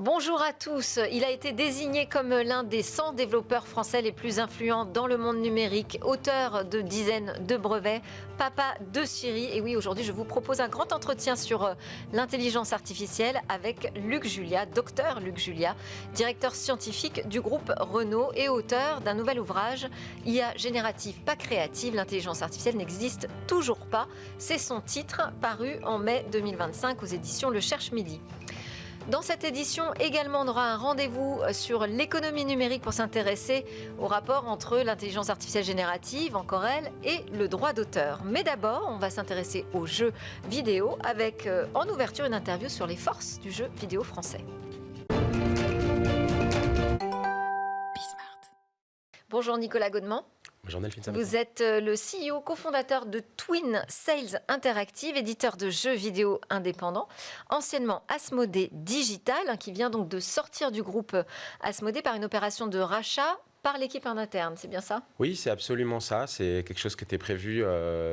Bonjour à tous. Il a été désigné comme l'un des 100 développeurs français les plus influents dans le monde numérique, auteur de dizaines de brevets, papa de Siri. Et oui, aujourd'hui, je vous propose un grand entretien sur l'intelligence artificielle avec Luc Julia, docteur Luc Julia, directeur scientifique du groupe Renault et auteur d'un nouvel ouvrage, IA générative, pas créative, l'intelligence artificielle n'existe toujours pas. C'est son titre, paru en mai 2025 aux éditions Le Cherche Midi. Dans cette édition également, on aura un rendez-vous sur l'économie numérique pour s'intéresser au rapport entre l'intelligence artificielle générative, encore elle, et le droit d'auteur. Mais d'abord, on va s'intéresser aux jeux vidéo avec en ouverture une interview sur les forces du jeu vidéo français. Bonjour Nicolas Godement. Bonjour Delphine. Vous êtes le CEO, cofondateur de Twin Sales Interactive, éditeur de jeux vidéo indépendants, anciennement Asmodée Digital, qui vient donc de sortir du groupe Asmodée par une opération de rachat par l'équipe en interne, c'est bien ça? Oui, c'est absolument ça. C'est quelque chose qui était prévu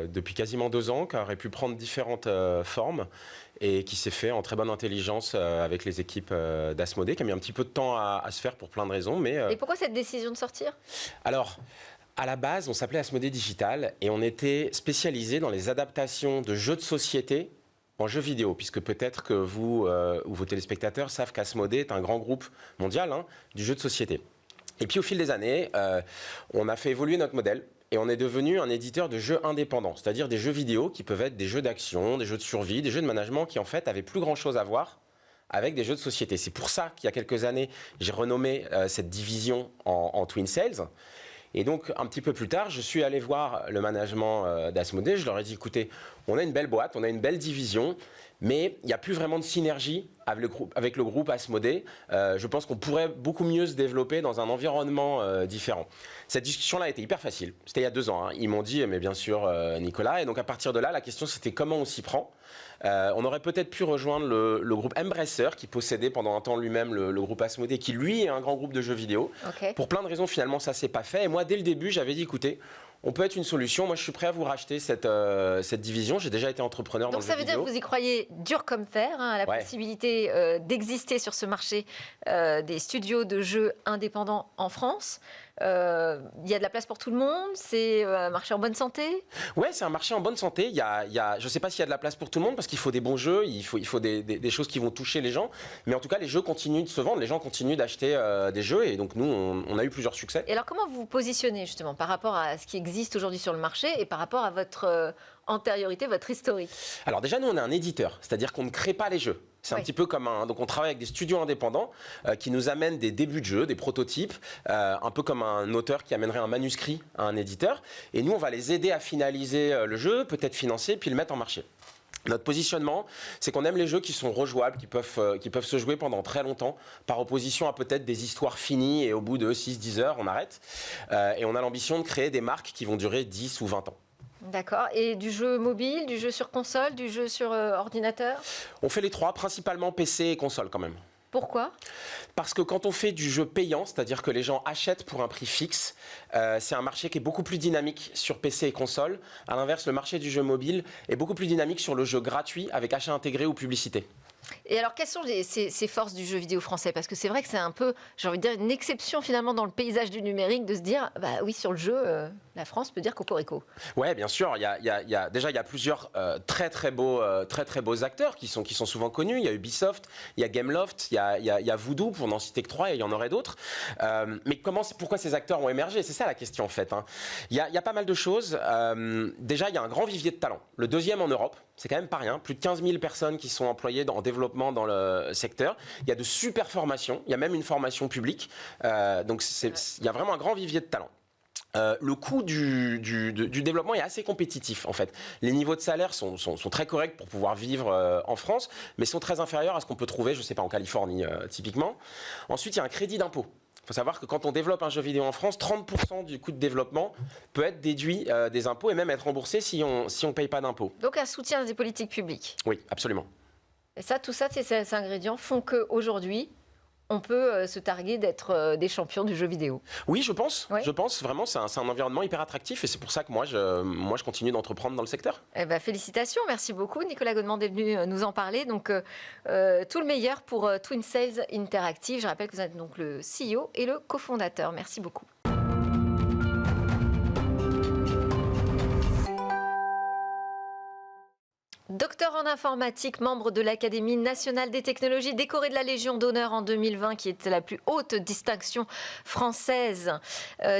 depuis quasiment 2 ans, qui aurait pu prendre différentes formes et qui s'est fait en très bonne intelligence avec les équipes d'Asmodée, qui a mis un petit peu de temps à se faire pour plein de raisons. Mais, Et pourquoi cette décision de sortir? Alors, à la base, on s'appelait Asmodée Digital et on était spécialisé dans les adaptations de jeux de société en jeux vidéo, puisque peut-être que vous ou vos téléspectateurs savent qu'Asmodée est un grand groupe mondial du jeu de société. Et puis au fil des années, on a fait évoluer notre modèle et on est devenu un éditeur de jeux indépendants, c'est-à-dire des jeux vidéo qui peuvent être des jeux d'action, des jeux de survie, des jeux de management qui en fait avaient plus grand-chose à voir avec des jeux de société. C'est pour ça qu'il y a quelques années, j'ai renommé cette division en Twin Sales. Et donc, un petit peu plus tard, je suis allé voir le management d'Asmodée. Je leur ai dit, écoutez, on a une belle boîte, on a une belle division, mais il n'y a plus vraiment de synergie avec le groupe Asmodée. Je pense qu'on pourrait beaucoup mieux se développer dans un environnement différent. Cette discussion-là a été hyper facile. C'était il y a 2 ans. Ils m'ont dit, mais bien sûr, Nicolas. Et donc, à partir de là, la question, c'était comment on s'y prend. On aurait peut-être pu rejoindre le groupe Embracer, qui possédait pendant un temps lui-même le groupe Asmodée, qui lui est un grand groupe de jeux vidéo. Okay. Pour plein de raisons, finalement, ça s'est pas fait. Et moi, dès le début, j'avais dit, écoutez, on peut être une solution. Moi, je suis prêt à vous racheter cette division. J'ai déjà été entrepreneur dans le jeu vidéo. Donc ça veut dire que vous y croyez dur comme fer, à la possibilité d'exister sur ce marché des studios de jeux indépendants en France. Il y a de la place pour tout le monde, c'est un marché en bonne santé? Oui, c'est un marché en bonne santé. Je ne sais pas s'il y a de la place pour tout le monde parce qu'il faut des bons jeux, il faut des choses qui vont toucher les gens. Mais en tout cas, les jeux continuent de se vendre, les gens continuent d'acheter des jeux et donc nous, on a eu plusieurs succès. Et alors, comment vous vous positionnez justement par rapport à ce qui existe aujourd'hui sur le marché et par rapport à votre antériorité, votre historique? Alors déjà, nous, on est un éditeur, c'est-à-dire qu'on ne crée pas les jeux. C'est un petit peu comme donc on travaille avec des studios indépendants qui nous amènent des débuts de jeux, des prototypes, un peu comme un auteur qui amènerait un manuscrit à un éditeur. Et nous, on va les aider à finaliser le jeu, peut-être financer, puis le mettre en marché. Notre positionnement, c'est qu'on aime les jeux qui sont rejouables, qui peuvent se jouer pendant très longtemps, par opposition à peut-être des histoires finies et au bout de 6-10 heures, on arrête. Et on a l'ambition de créer des marques qui vont durer 10 ou 20 ans. D'accord. Et du jeu mobile, du jeu sur console, du jeu sur ordinateur? On fait les 3, principalement PC et console quand même. Pourquoi? Parce que quand on fait du jeu payant, c'est-à-dire que les gens achètent pour un prix fixe, c'est un marché qui est beaucoup plus dynamique sur PC et console. À l'inverse, le marché du jeu mobile est beaucoup plus dynamique sur le jeu gratuit avec achat intégré ou publicité. Et alors, quelles sont ces forces du jeu vidéo français? Parce que c'est vrai que c'est un peu, j'ai envie de dire, une exception finalement dans le paysage du numérique de se dire, bah oui, sur le jeu, la France peut dire cocorico. Ouais, bien sûr. Déjà, il y a plusieurs très beaux acteurs qui sont souvent connus. Il y a Ubisoft, il y a Gameloft, il y a Voodoo, pour n'en citer que 3, et il y en aurait d'autres. Mais pourquoi ces acteurs ont émergé? C'est ça la question en fait. Il y a pas mal de choses. Déjà, il y a un grand vivier de talent. Le 2e en Europe. C'est quand même pas rien. Plus de 15 000 personnes qui sont employées en développement dans le secteur. Il y a de super formations. Il y a même une formation publique. Donc, il y a vraiment un grand vivier de talent. Le coût du développement est assez compétitif en fait. Les niveaux de salaire sont très corrects pour pouvoir vivre en France, mais sont très inférieurs à ce qu'on peut trouver, je ne sais pas, en Californie typiquement. Ensuite, il y a un crédit d'impôt. Il faut savoir que quand on développe un jeu vidéo en France, 30% du coût de développement peut être déduit des impôts et même être remboursé si on ne paye pas d'impôts. Donc un soutien des politiques publiques. Oui, absolument. Et ça, tout ça, ces ingrédients font qu'aujourd'hui, on peut se targuer d'être des champions du jeu vidéo. Oui, je pense. Ouais. Je pense vraiment, c'est un environnement hyper attractif et c'est pour ça que moi, je continue d'entreprendre dans le secteur. Eh ben, félicitations, merci beaucoup. Nicolas Godemand est venu nous en parler. Donc, tout le meilleur pour Twin Sales Interactive. Je rappelle que vous êtes donc le CEO et le cofondateur. Merci beaucoup. Docteur en informatique, membre de l'Académie nationale des technologies, décoré de la Légion d'honneur en 2020, qui est la plus haute distinction française,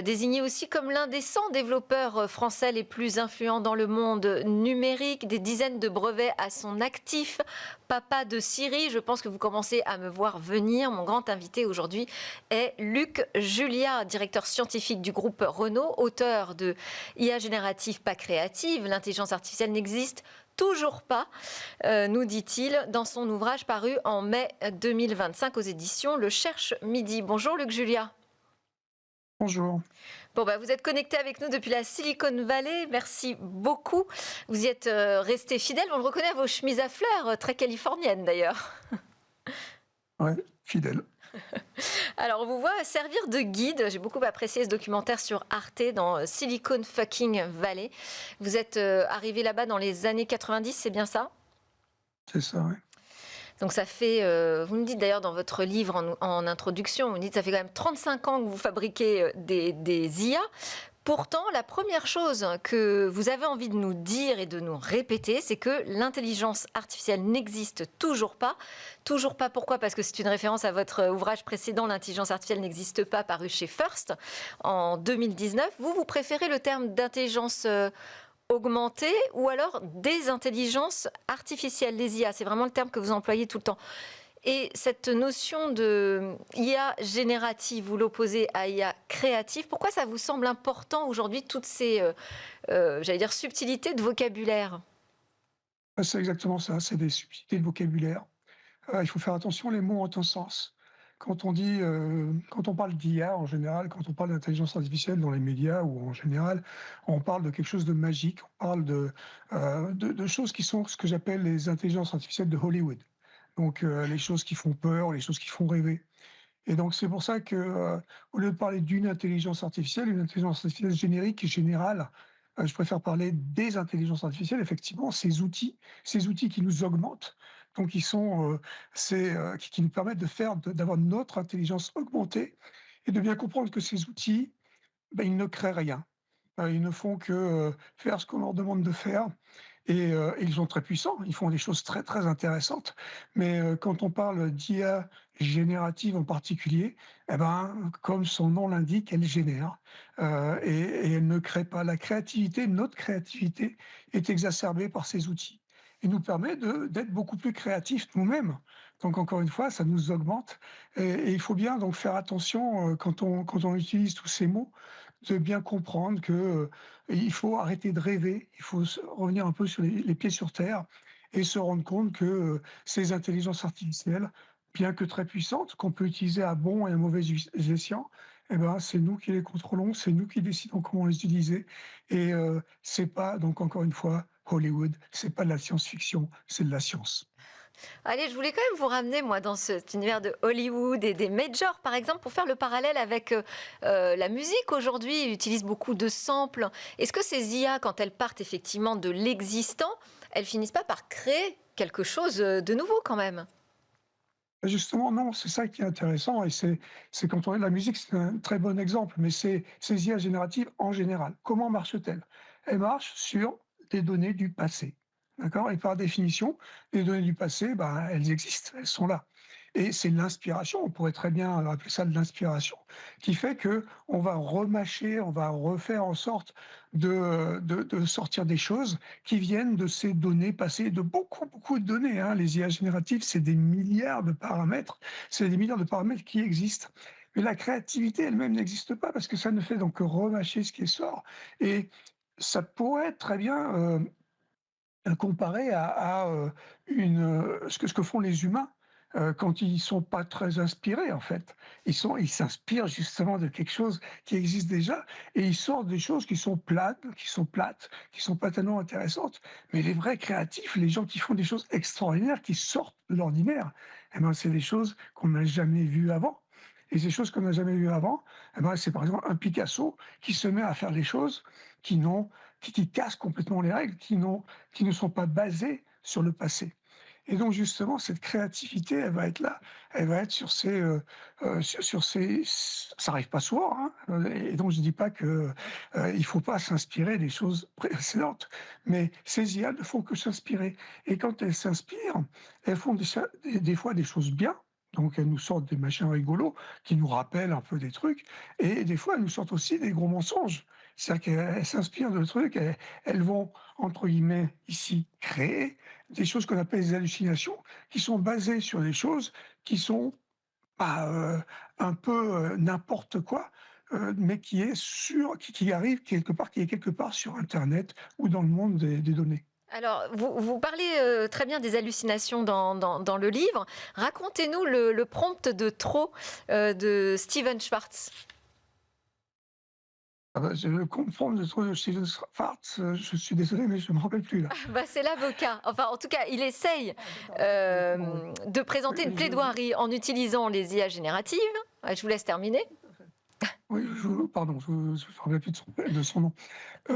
désigné aussi comme l'un des 100 développeurs français les plus influents dans le monde numérique, des dizaines de brevets à son actif, papa de Siri, je pense que vous commencez à me voir venir. Mon grand invité aujourd'hui est Luc Julia, directeur scientifique du groupe Renault, auteur de IA générative pas créative, l'intelligence artificielle n'existe toujours pas, nous dit-il, dans son ouvrage paru en mai 2025 aux éditions Le Cherche Midi. Bonjour Luc Julia. Bonjour. Bon, vous êtes connecté avec nous depuis la Silicon Valley. Merci beaucoup. Vous y êtes resté fidèle. On le reconnaît à vos chemises à fleurs, très californiennes d'ailleurs. Ouais, fidèle. Alors, on vous voit servir de guide. J'ai beaucoup apprécié ce documentaire sur Arte dans Silicon fucking Valley. Vous êtes arrivé là-bas dans les années 90, c'est bien ça? C'est ça, oui. Donc ça fait, vous me dites d'ailleurs dans votre livre en introduction, vous me dites que ça fait quand même 35 ans que vous fabriquez des IA. Pourtant, la première chose que vous avez envie de nous dire et de nous répéter, c'est que l'intelligence artificielle n'existe toujours pas. Toujours pas, pourquoi? Parce que c'est une référence à votre ouvrage précédent, L'intelligence artificielle n'existe pas, paru chez First en 2019. Vous préférez le terme d'intelligence augmentée ou alors des intelligences artificielles, les IA? C'est vraiment le terme que vous employez tout le temps. Et cette notion de IA générative, vous l'opposez à IA créative. Pourquoi ça vous semble important aujourd'hui, toutes ces j'allais dire subtilités de vocabulaire? C'est exactement ça, c'est des subtilités de vocabulaire. Il faut faire attention, les mots ont un sens. Quand on parle d'IA en général, quand on parle d'intelligence artificielle dans les médias ou en général, on parle de quelque chose de magique, on parle de choses qui sont ce que j'appelle les intelligences artificielles de Hollywood. Donc les choses qui font peur, les choses qui font rêver. Et donc c'est pour ça que, au lieu de parler d'une intelligence artificielle, une intelligence artificielle générique et générale, je préfère parler des intelligences artificielles, effectivement, ces outils qui nous augmentent, donc qui nous permettent d'avoir notre intelligence augmentée et de bien comprendre que ces outils, ils ne créent rien. Ils ne font que faire ce qu'on leur demande de faire. Et ils sont très puissants, ils font des choses très, très intéressantes. Mais quand on parle d'IA générative en particulier, eh ben, comme son nom l'indique, elle génère et elle ne crée pas. La créativité, notre créativité est exacerbée par ces outils et nous permet d'être beaucoup plus créatifs nous-mêmes. Donc encore une fois, ça nous augmente et il faut bien donc faire attention quand on utilise tous ces mots, de bien comprendre que il faut arrêter de rêver, il faut revenir un peu sur les pieds sur terre et se rendre compte que ces intelligences artificielles, bien que très puissantes, qu'on peut utiliser à bon et à mauvais escient, eh ben, c'est nous qui les contrôlons, c'est nous qui décidons comment les utiliser. Et c'est pas, donc encore une fois, Hollywood, c'est pas de la science-fiction, c'est de la science. Allez, je voulais quand même vous ramener, moi, dans cet univers de Hollywood et des majors, par exemple, pour faire le parallèle avec la musique. Aujourd'hui, ils utilisent beaucoup de samples. Est-ce que ces IA, quand elles partent effectivement de l'existant, elles finissent pas par créer quelque chose de nouveau quand même? Justement, non, c'est ça qui est intéressant et c'est quand on est de la musique, c'est un très bon exemple, mais c'est ces IA génératives en général. Comment marchent-elles? Elles marchent sur des données du passé, d'accord? Et par définition, les données du passé, ben, elles existent, elles sont là. Et c'est l'inspiration, on pourrait très bien appeler ça de l'inspiration, qui fait que on va remâcher, on va refaire en sorte de sortir des choses qui viennent de ces données passées, de beaucoup, beaucoup de données, hein. Les IA génératives, c'est des milliards de paramètres, c'est des milliards de paramètres qui existent. Mais la créativité elle-même n'existe pas parce que ça ne fait donc que remâcher ce qui sort. Et ça pourrait être très bien comparé à ce que font les humains. quand ils sont pas très inspirés, en fait. Ils s'inspirent justement de quelque chose qui existe déjà et ils sortent des choses qui sont plates, qui sont pas tellement intéressantes. Mais les vrais créatifs, les gens qui font des choses extraordinaires, qui sortent de l'ordinaire, eh ben, c'est des choses qu'on n'a jamais vues avant. Et ces choses qu'on n'a jamais vues avant, eh ben, c'est par exemple un Picasso qui se met à faire des choses qui n'ont qui cassent complètement les règles, qui ne sont pas basées sur le passé. Et donc justement, cette créativité, elle va être là, elle va être sur ces ça arrive pas souvent, hein, et donc je dis pas que, il faut pas s'inspirer des choses précédentes, mais ces IA ne font que s'inspirer et quand elles s'inspirent, elles font des fois des choses bien, donc elles nous sortent des machins rigolos qui nous rappellent un peu des trucs et des fois elles nous sortent aussi des gros mensonges. C'est-à-dire qu'elles s'inspirent de trucs, elles vont entre guillemets ici «créer» des choses qu'on appelle des hallucinations, qui sont basées sur des choses qui sont bah, un peu, n'importe quoi, mais qui arrive quelque part, qui est quelque part sur internet ou dans le monde des données. Alors, vous parlez très bien des hallucinations dans le livre. Racontez-nous le prompt de trop de Steven Schwartz. Ah bah, je comprends le truc de Steven Schwartz, je suis désolé, mais je ne me rappelle plus là. Bah, c'est l'avocat. Enfin, en tout cas, il essaye de Oui, présenter une oui, plaidoirie en utilisant les IA génératives. Je vous laisse terminer. oui, pardon, je ne me rappelle plus de son nom.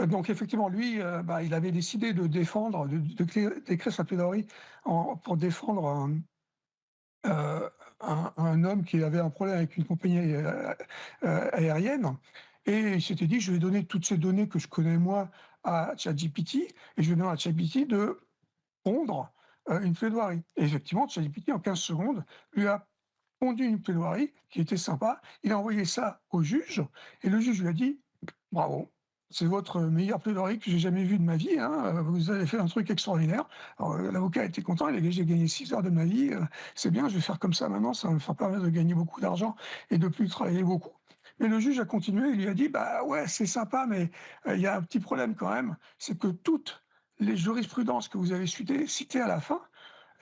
Donc effectivement, lui, bah, il avait décidé de défendre, d'écrire sa plaidoirie pour défendre heu, un homme qui avait un problème avec une compagnie, aérienne et il s'était dit: «Je vais donner toutes ces données que je connais moi à ChatGPT et je vais demander à ChatGPT de pondre, une plaidoirie» et effectivement, ChatGPT en 15 secondes lui a pondu une plaidoirie qui était sympa. Il a envoyé ça au juge et le juge lui a dit: «Bravo, c'est votre meilleure plaidoirie que j'ai jamais vue de ma vie, hein, vous avez fait un truc extraordinaire». Alors, l'avocat était content, il a dit: «J'ai gagné 6 heures de ma vie, c'est bien, je vais faire comme ça maintenant, ça va me faire permettre de gagner beaucoup d'argent et de plus travailler beaucoup». Mais le juge a continué, il lui a dit: «Bah, ouais, c'est sympa, mais il y a un petit problème quand même, c'est que toutes les jurisprudences que vous avez citées à la fin,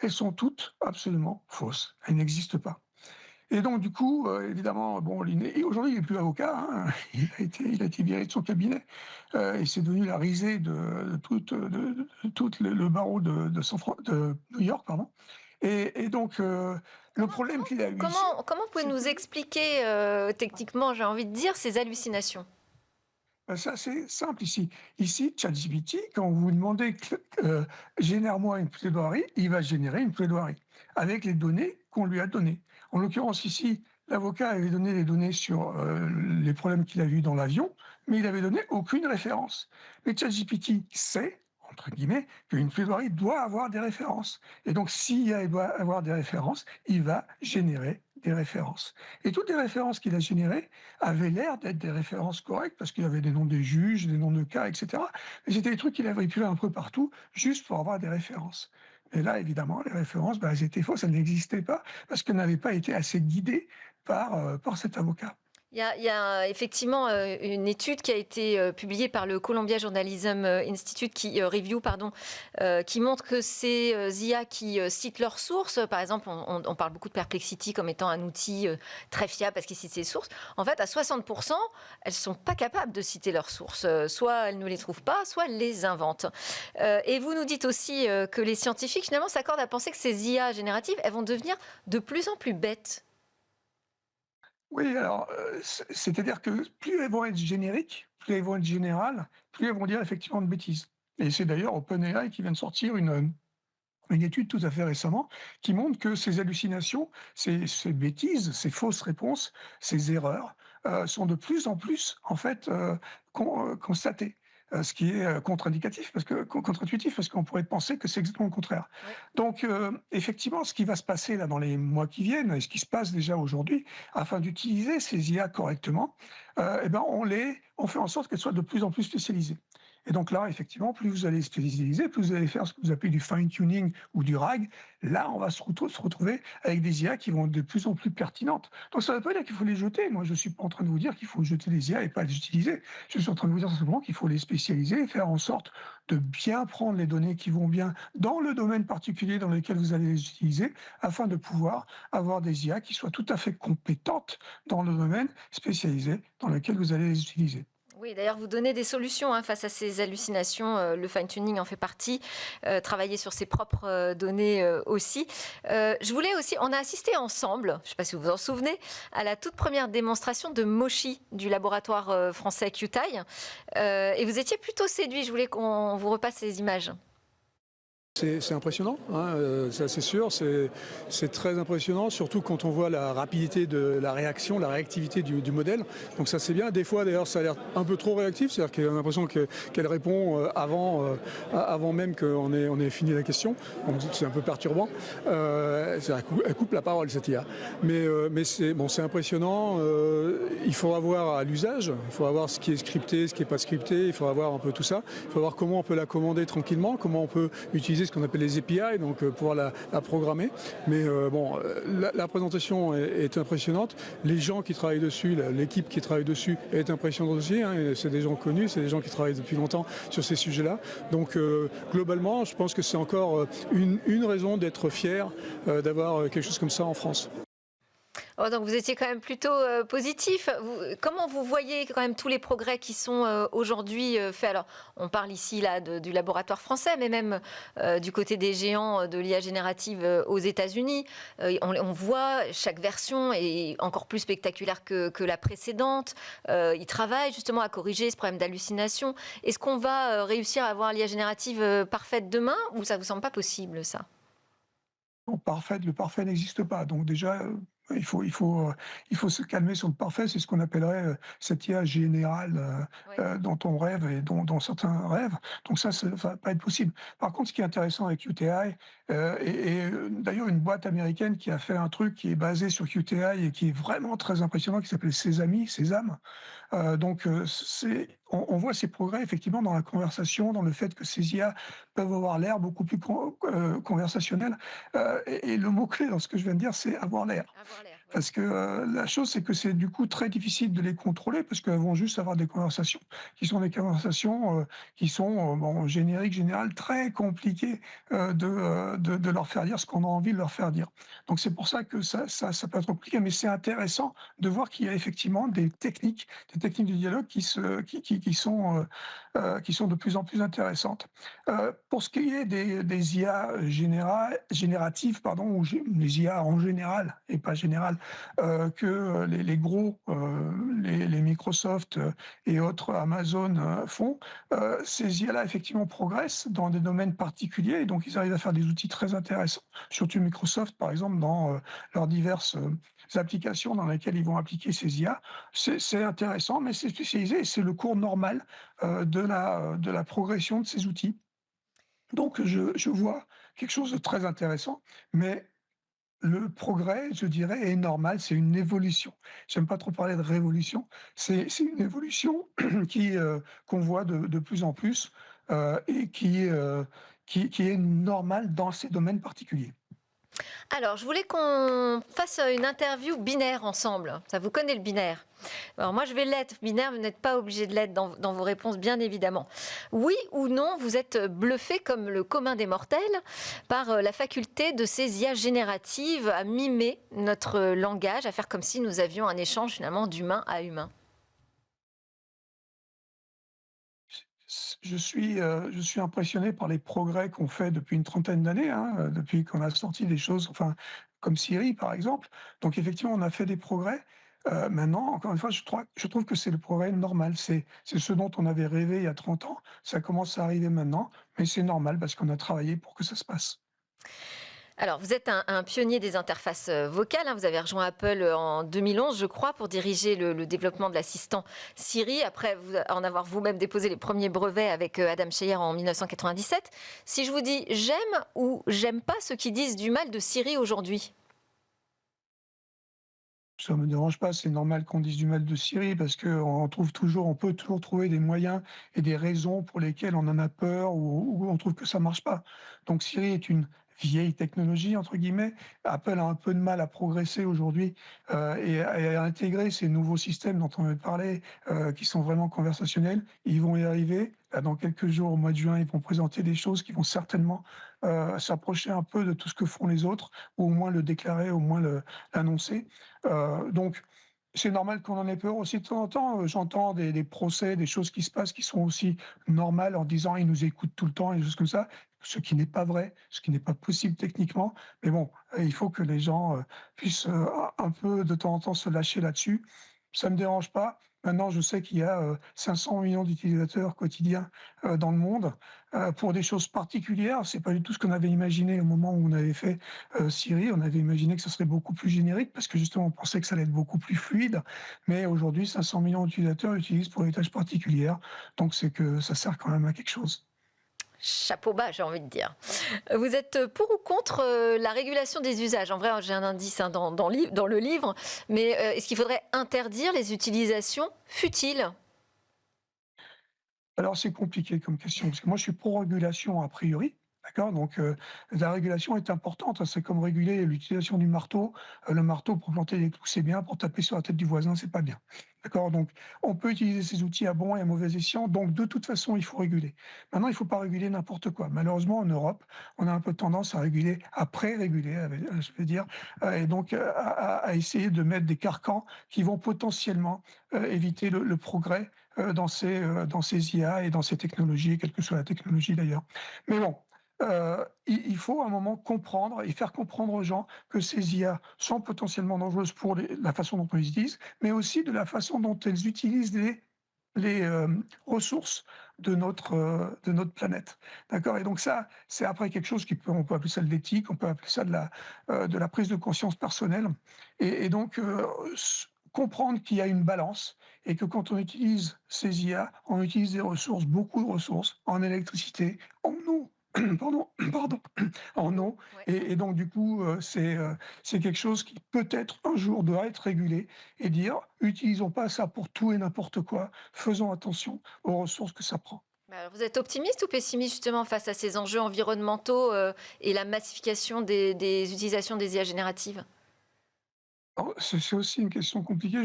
elles sont toutes absolument fausses. Elles n'existent pas». Et donc du coup, évidemment, bon, et aujourd'hui, il est plus avocat, hein, il a été viré de son cabinet, et c'est devenu la risée de tout le barreau de New York, pardon. Et donc, le Comment, problème comment, qu'il a vous, eu ici, comment vous pouvez c'est nous que expliquer techniquement, j'ai envie de dire, ces hallucinations? c'est assez simple ici. Ici, ChatGPT, quand vous lui demandez «Génère-moi une plaidoirie», il va générer une plaidoirie avec les données qu'on lui a données. En l'occurrence ici, l'avocat avait donné les données sur, les problèmes qu'il a vus dans l'avion, mais il avait donné aucune référence. Mais ChatGPT sait, entre guillemets, qu'une plaidoirie doit avoir des références et donc s'il doit avoir des références, il va générer des références et toutes les références qu'il a générées avaient l'air d'être des références correctes parce qu'il y avait des noms des juges, des noms de cas, et cetera. Mais c'était des trucs qu'il avait pu un peu partout, juste pour avoir des références. Et là, évidemment, les références, bah, elles étaient fausses, elles n'existaient pas parce qu'elles n'avaient pas été assez guidées par cet avocat. Il y a effectivement une étude qui a été publiée par le Columbia Journalism Institute, Review, pardon, qui montre que ces IA qui citent leurs sources, par exemple, on parle beaucoup de Perplexity comme étant un outil très fiable parce qu'il cite ses sources. En fait, à 60%, elles ne sont pas capables de citer leurs sources. Soit elles ne les trouvent pas, soit elles les inventent. Et vous nous dites aussi que les scientifiques, finalement, s'accordent à penser que ces IA génératives, elles vont devenir de plus en plus bêtes. Oui, alors, c'est-à-dire que plus elles vont être génériques, plus elles vont être générales, plus elles vont dire effectivement de bêtises. Et c'est d'ailleurs OpenAI qui vient de sortir une étude tout à fait récemment qui montre que ces hallucinations, ces bêtises, ces fausses réponses, ces erreurs, sont de plus en plus en fait, constatées. Ce qui est, contre-indicatif parce que contre-intuitif parce qu'on pourrait penser que c'est exactement le contraire. Oui. Donc, effectivement, ce qui va se passer là dans les mois qui viennent et ce qui se passe déjà aujourd'hui, afin d'utiliser ces IA correctement, et ben on fait en sorte qu'elles soient de plus en plus spécialisées. Et donc là, effectivement, plus vous allez spécialiser, plus vous allez faire ce que vous appelez du fine-tuning ou du RAG. Là, on va se retrouver avec des IA qui vont être de plus en plus pertinentes. Donc ça ne veut pas dire qu'il faut les jeter. Moi, je ne suis pas en train de vous dire qu'il faut jeter les IA et pas les utiliser. Je suis en train de vous dire simplement qu'il faut les spécialiser et faire en sorte de bien prendre les données qui vont bien dans le domaine particulier dans lequel vous allez les utiliser, afin de pouvoir avoir des IA qui soient tout à fait compétentes dans le domaine spécialisé dans lequel vous allez les utiliser. Oui, d'ailleurs, vous donnez des solutions face à ces hallucinations. Le fine-tuning en fait partie. Travailler sur ses propres données aussi. Je voulais aussi, on a assisté ensemble, je ne sais pas si vous vous en souvenez, à la toute première démonstration de Moshi du laboratoire français QTI. Et vous étiez plutôt séduit. Je voulais qu'on vous repasse ces images. C'est impressionnant, hein, ça c'est sûr, c'est très impressionnant, surtout quand on voit la rapidité de la réaction, la réactivité du modèle. Donc ça c'est bien. Des fois d'ailleurs ça a l'air un peu trop réactif, c'est-à-dire qu'on a l'impression qu'elle répond avant même qu'on ait fini la question. Donc c'est un peu perturbant. Elle coupe la parole cette IA. Mais c'est impressionnant. Il faudra voir à l'usage, il faudra voir ce qui est scripté, ce qui n'est pas scripté, il faudra voir un peu tout ça. Il faudra voir comment on peut la commander tranquillement, comment on peut utiliser ce qu'on appelle les API, donc pouvoir la programmer. Mais la présentation est impressionnante. Les gens qui travaillent dessus, l'équipe qui travaille dessus est impressionnante aussi. Hein, c'est des gens connus, c'est des gens qui travaillent depuis longtemps sur ces sujets-là. Donc globalement, je pense que c'est encore une raison d'être fier d'avoir quelque chose comme ça en France. Oh, donc vous étiez quand même plutôt positif. Comment vous voyez quand même tous les progrès qui sont aujourd'hui faits? Alors, on parle ici là du laboratoire français, mais même du côté des géants de l'IA générative aux États-Unis. On voit chaque version est encore plus spectaculaire que la précédente. Ils travaillent justement à corriger ce problème d'hallucination. Est-ce qu'on va réussir à avoir l'IA générative parfaite demain, ou ça vous semble pas possible, ça? Non, le parfait n'existe pas. Donc déjà, il faut se calmer sur le parfait. C'est ce qu'on appellerait cette IA générale Oui. dont on rêve et dont certains rêvent. Donc ça ne va pas être possible. Par contre, ce qui est intéressant avec QTI, d'ailleurs une boîte américaine qui a fait un truc qui est basé sur QTI et qui est vraiment très impressionnant, qui s'appelle Sésame. On voit ces progrès effectivement dans la conversation, dans le fait que ces IA peuvent avoir l'air beaucoup plus conversationnel. Et le mot-clé dans ce que je viens de dire, c'est avoir l'air. Avoir l'air, oui. Parce que la chose, c'est que c'est du coup très difficile de les contrôler, parce qu'elles vont juste avoir des conversations qui sont génériques, générales, très compliquées de leur faire dire ce qu'on a envie de leur faire dire. Donc c'est pour ça que ça peut être compliqué, mais c'est intéressant de voir qu'il y a effectivement des techniques de dialogue qui sont de plus en plus intéressantes. Pour ce qui est des IA génératives, ou les IA en général et pas générales, que les gros, les Microsoft et autres Amazon font, ces IA-là effectivement progressent dans des domaines particuliers, et donc ils arrivent à faire des outils très intéressants. Surtout Microsoft, par exemple, dans leurs diverses applications dans lesquelles ils vont appliquer ces IA. C'est intéressant, mais c'est spécialisé et c'est le cours normal de la progression de ces outils. Donc je vois quelque chose de très intéressant, mais le progrès, je dirais, est normal, c'est une évolution. J'aime pas trop parler de révolution, c'est une évolution qu'on voit de plus en plus et qui est normale dans ces domaines particuliers. Alors, je voulais qu'on fasse une interview binaire ensemble. Ça, vous connaissez le binaire? Alors moi, je vais l'être binaire, vous n'êtes pas obligé de l'être dans vos réponses, bien évidemment. Oui ou non, vous êtes bluffé comme le commun des mortels par la faculté de ces IA génératives à mimer notre langage, à faire comme si nous avions un échange finalement d'humain à humain? Je suis impressionné par les progrès qu'on fait depuis une trentaine d'années, hein, depuis qu'on a sorti des choses, enfin, comme Siri, par exemple. Donc effectivement, on a fait des progrès. Maintenant, encore une fois, je trouve que c'est le progrès normal. C'est ce dont on avait rêvé il y a 30 ans. Ça commence à arriver maintenant, mais c'est normal parce qu'on a travaillé pour que ça se passe. Alors, vous êtes un pionnier des interfaces vocales. Vous avez rejoint Apple en 2011, je crois, pour diriger le développement de l'assistant Siri, après en avoir vous-même déposé les premiers brevets avec Adam Cheyer en 1997. Si je vous dis « j'aime » ou « j'aime pas » ceux qui disent du mal de Siri aujourd'hui? Ça ne me dérange pas, c'est normal qu'on dise du mal de Siri parce qu'on peut toujours trouver des moyens et des raisons pour lesquelles on en a peur ou on trouve que ça marche pas. Donc Siri est une vieille technologie, entre guillemets. Apple a un peu de mal à progresser aujourd'hui et à intégrer ces nouveaux systèmes dont on avait parlé, qui sont vraiment conversationnels. Ils vont y arriver. Là, dans quelques jours, au mois de juin, ils vont présenter des choses qui vont certainement s'approcher un peu de tout ce que font les autres, ou au moins le déclarer, au moins l'annoncer. Donc, c'est normal qu'on en ait peur aussi de temps en temps. J'entends des procès, des choses qui se passent qui sont aussi normales en disant ils nous écoutent tout le temps et des choses comme ça, ce qui n'est pas vrai, ce qui n'est pas possible techniquement. Mais bon, il faut que les gens puissent un peu de temps en temps se lâcher là-dessus. Ça ne me dérange pas. Maintenant, je sais qu'il y a 500 millions d'utilisateurs quotidiens dans le monde pour des choses particulières. C'est pas du tout ce qu'on avait imaginé au moment où on avait fait Siri. On avait imaginé que ça serait beaucoup plus générique parce que justement, on pensait que ça allait être beaucoup plus fluide. Mais aujourd'hui, 500 millions d'utilisateurs l'utilisent pour des tâches particulières. Donc, c'est que ça sert quand même à quelque chose. Chapeau bas, j'ai envie de dire. Vous êtes pour ou contre la régulation des usages? En vrai, j'ai un indice dans le livre, mais est-ce qu'il faudrait interdire les utilisations futiles? Alors, c'est compliqué comme question, parce que moi, je suis pro-régulation a priori. D'accord? Donc, la régulation est importante. C'est comme réguler l'utilisation du marteau. Le marteau, pour planter des clous, c'est bien. Pour taper sur la tête du voisin, c'est pas bien. D'accord? Donc, on peut utiliser ces outils à bon et à mauvais escient. Donc, de toute façon, il faut réguler. Maintenant, il ne faut pas réguler n'importe quoi. Malheureusement, en Europe, on a un peu tendance à réguler, à pré-réguler, je veux dire, et donc à essayer de mettre des carcans qui vont potentiellement éviter le progrès dans ces IA et dans ces technologies, quelle que soit la technologie d'ailleurs. Mais bon, il faut à un moment comprendre et faire comprendre aux gens que ces IA sont potentiellement dangereuses pour la façon dont on les utilise, mais aussi de la façon dont elles utilisent les ressources de notre planète. D'accord? Et donc ça, c'est après quelque chose on peut appeler ça de l'éthique, on peut appeler ça de la prise de conscience personnelle. Et donc, comprendre qu'il y a une balance et que quand on utilise ces IA, on utilise des ressources, beaucoup de ressources, en électricité, en eau, pardon, en eau. Ouais. Et donc, du coup, c'est quelque chose qui peut-être un jour doit être régulé et dire, utilisons pas ça pour tout et n'importe quoi, faisons attention aux ressources que ça prend. Alors, vous êtes optimiste ou pessimiste justement face à ces enjeux environnementaux et la massification des utilisations des IA génératives? Alors, c'est aussi une question compliquée.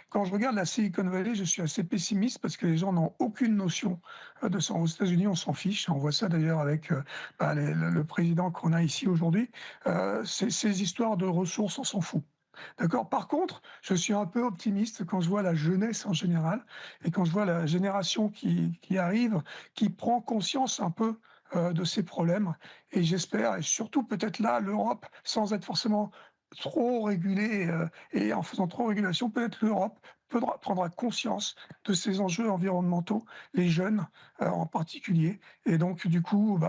Quand je regarde la Silicon Valley, je suis assez pessimiste parce que les gens n'ont aucune notion de ça. Aux États-Unis, on s'en fiche. On voit ça d'ailleurs avec le président qu'on a ici aujourd'hui. Ces histoires de ressources, on s'en fout. D'accord. Par contre, je suis un peu optimiste quand je vois la jeunesse en général et quand je vois la génération qui arrive, qui prend conscience un peu de ces problèmes. Et j'espère, et surtout peut-être là, l'Europe, sans être forcément trop régulée et en faisant trop régulation, peut-être l'Europe prendra conscience de ces enjeux environnementaux, les jeunes en particulier, et donc du coup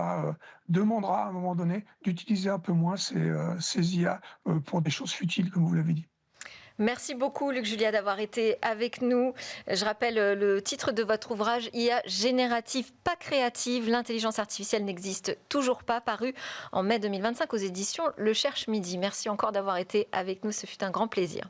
demandera à un moment donné d'utiliser un peu moins ces IA pour des choses futiles, comme vous l'avez dit. Merci beaucoup, Luc Julia, d'avoir été avec nous. Je rappelle le titre de votre ouvrage, IA générative, pas créative. L'intelligence artificielle n'existe toujours pas, paru en mai 2025 aux éditions Le Cherche Midi. Merci encore d'avoir été avec nous, ce fut un grand plaisir.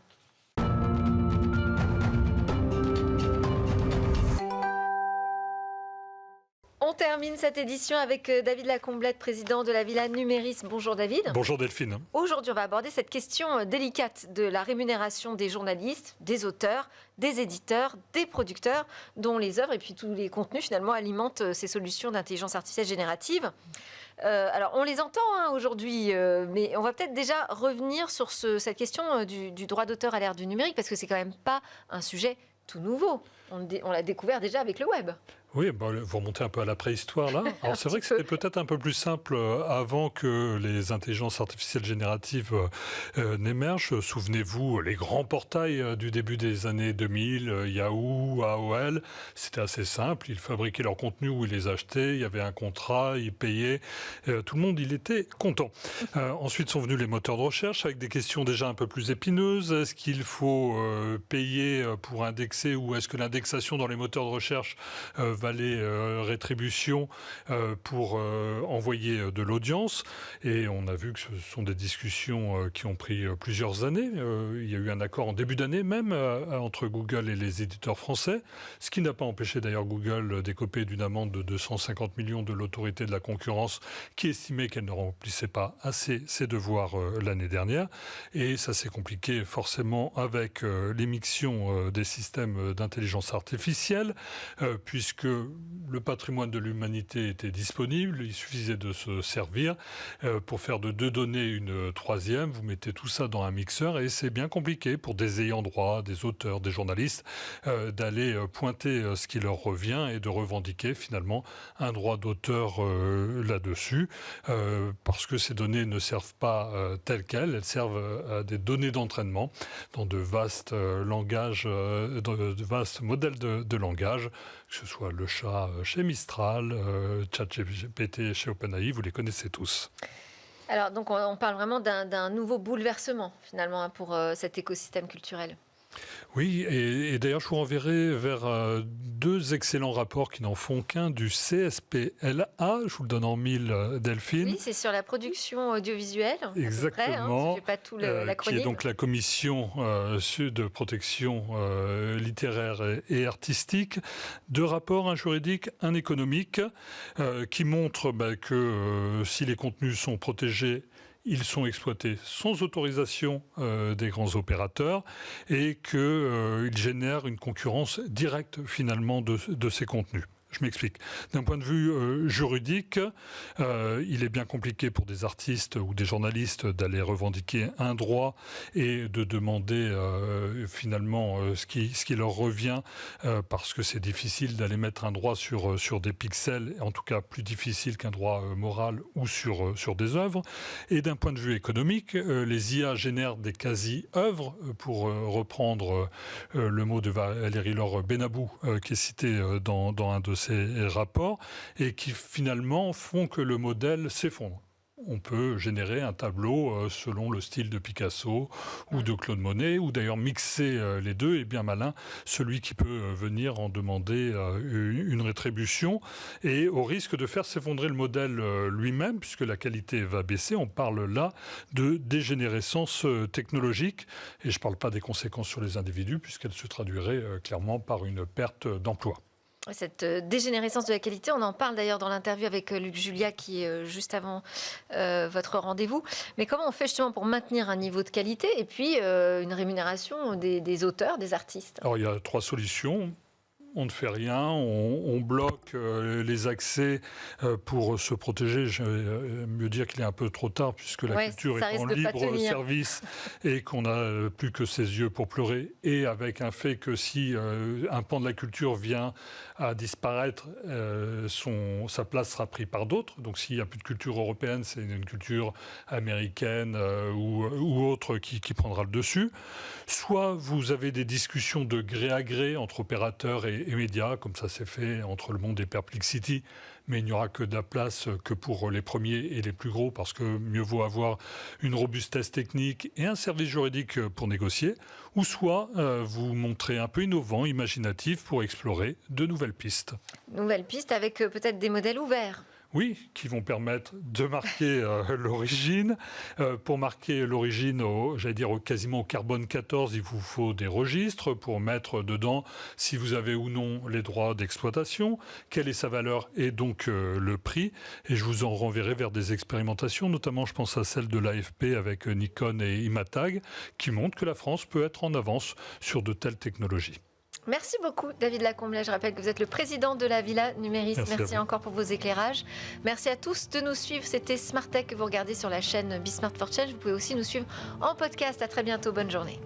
On termine cette édition avec David Lacomblette, président de la Villa Numéris. Bonjour David. Bonjour Delphine. Aujourd'hui, on va aborder cette question délicate de la rémunération des journalistes, des auteurs, des éditeurs, des producteurs, dont les œuvres et puis tous les contenus finalement alimentent ces solutions d'intelligence artificielle générative. Alors, on les entend aujourd'hui, mais on va peut-être déjà revenir sur cette question du droit d'auteur à l'ère du numérique, parce que c'est quand même pas un sujet tout nouveau. On l'a découvert déjà avec le web. Oui, vous remontez un peu à la préhistoire là. Alors c'est vrai que c'était peut-être un peu plus simple avant que les intelligences artificielles génératives n'émergent. Souvenez-vous, les grands portails du début des années 2000, Yahoo, AOL, c'était assez simple. Ils fabriquaient leur contenu ou ils les achetaient. Il y avait un contrat, ils payaient. Tout le monde, il était content. Ensuite sont venus les moteurs de recherche avec des questions déjà un peu plus épineuses. Est-ce qu'il faut payer pour indexer ou est-ce que l'index l'indexation dans les moteurs de recherche valait rétribution pour envoyer de l'audience. Et on a vu que ce sont des discussions qui ont pris plusieurs années. Il y a eu un accord en début d'année même entre Google et les éditeurs français, ce qui n'a pas empêché d'ailleurs Google d'écoper d'une amende de 250 millions de l'autorité de la concurrence qui estimait qu'elle ne remplissait pas assez ses devoirs l'année dernière. Et ça s'est compliqué forcément avec l'émission des systèmes d'intelligence artificielle, puisque le patrimoine de l'humanité était disponible, il suffisait de se servir. Pour faire de deux données une troisième, vous mettez tout ça dans un mixeur et c'est bien compliqué pour des ayants droit, des auteurs, des journalistes, d'aller pointer ce qui leur revient et de revendiquer finalement un droit d'auteur là-dessus, parce que ces données ne servent pas telles quelles, elles servent à des données d'entraînement dans de vastes langages, de vastes modèles de langage, que ce soit le chat chez Mistral, ChatGPT chez OpenAI, vous les connaissez tous. Alors, donc, on parle vraiment d'un nouveau bouleversement, finalement, pour cet écosystème culturel. Oui, et d'ailleurs, je vous renverrai vers deux excellents rapports qui n'en font qu'un du CSPLA. Je vous le donne en mille, Delphine. Oui, c'est sur la production audiovisuelle. Exactement. Je n'ai pas tout l'acronyme. Qui est donc la commission de protection littéraire et artistique. Deux rapports, un juridique, un économique, qui montrent que si les contenus sont protégés, ils sont exploités sans autorisation des grands opérateurs et qu'ils génèrent une concurrence directe finalement de ces contenus. Je m'explique. D'un point de vue juridique, il est bien compliqué pour des artistes ou des journalistes d'aller revendiquer un droit et de demander finalement ce qui leur revient, parce que c'est difficile d'aller mettre un droit sur des pixels, en tout cas plus difficile qu'un droit moral ou sur des œuvres. Et d'un point de vue économique, les IA génèrent des quasi-œuvres, pour reprendre le mot de Valérie Laure Benabou, qui est cité dans un de ces rapports, et qui finalement font que le modèle s'effondre. On peut générer un tableau selon le style de Picasso ou de Claude Monet, ou d'ailleurs mixer les deux, et bien malin celui qui peut venir en demander une rétribution, et au risque de faire s'effondrer le modèle lui-même, puisque la qualité va baisser. On parle là de dégénérescence technologique, et je ne parle pas des conséquences sur les individus, puisqu'elle se traduirait clairement par une perte d'emploi. Cette dégénérescence de la qualité, on en parle d'ailleurs dans l'interview avec Luc Julia qui est juste avant votre rendez-vous. Mais comment on fait justement pour maintenir un niveau de qualité et puis une rémunération des auteurs, des artistes ? Alors il y a trois solutions. On ne fait rien, on bloque les accès pour se protéger. Je vais mieux dire qu'il est un peu trop tard, puisque la culture est en libre service et qu'on n'a plus que ses yeux pour pleurer. Et avec un fait que si un pan de la culture vient à disparaître, sa place sera prise par d'autres. Donc s'il n'y a plus de culture européenne, c'est une culture américaine ou autre qui prendra le dessus. Soit vous avez des discussions de gré à gré entre opérateurs et médias, comme ça s'est fait entre Le Monde et Perplexity, mais il n'y aura que de la place que pour les premiers et les plus gros, parce que mieux vaut avoir une robustesse technique et un service juridique pour négocier, ou soit vous montrez un peu innovant, imaginatif, pour explorer de nouvelles pistes. Nouvelles pistes avec peut-être des modèles ouverts. Oui, qui vont permettre de marquer l'origine. Pour marquer l'origine, quasiment au carbone 14, il vous faut des registres pour mettre dedans si vous avez ou non les droits d'exploitation, quelle est sa valeur et donc le prix. Et je vous en renverrai vers des expérimentations, notamment je pense à celle de l'AFP avec Nikon et Imatag, qui montrent que la France peut être en avance sur de telles technologies. Merci beaucoup, David Lacomblet. Je rappelle que vous êtes le président de la Villa Numéris. Merci encore pour vos éclairages. Merci à tous de nous suivre. C'était Smart Tech que vous regardez sur la chaîne Be Smart for Change. Vous pouvez aussi nous suivre en podcast. À très bientôt. Bonne journée.